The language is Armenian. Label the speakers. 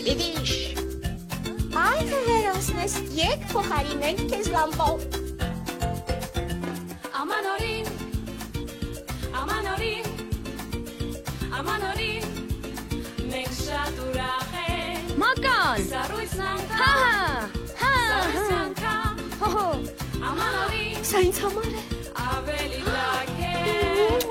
Speaker 1: Վիշ Այ վերոսնես եկ փոխարինենք քեզ լամպով
Speaker 2: Ամանորին մենք շատ ուրախ ենք
Speaker 3: Մական
Speaker 2: Սառույցնանքա Սառույցնանքա Ամանորին
Speaker 1: Սա ինձ համար է
Speaker 2: ավելի լավ է